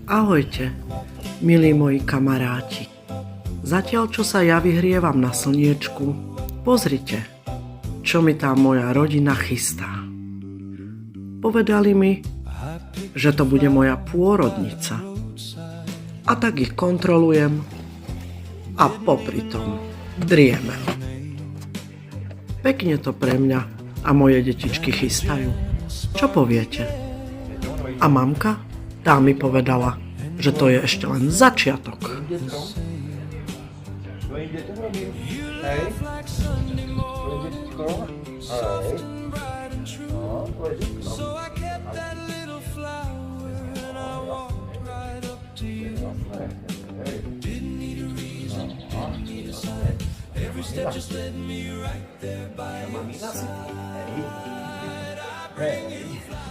Ahojte, milí moji kamaráti. Zatiaľ, čo sa ja vyhrievam na slniečku, pozrite, čo mi tá moja rodina chystá. Povedali mi, že to bude moja pôrodnica. A tak ich kontrolujem a popri tom driemem. Pekne to pre mňa a moje detičky chystajú. Čo poviete? A mamka? Tá mi povedala, že to je ešte len začiatok. Svojim deťom robím. Hej. Tvoje detsko. Hej. No, tvoje detsko. Hej.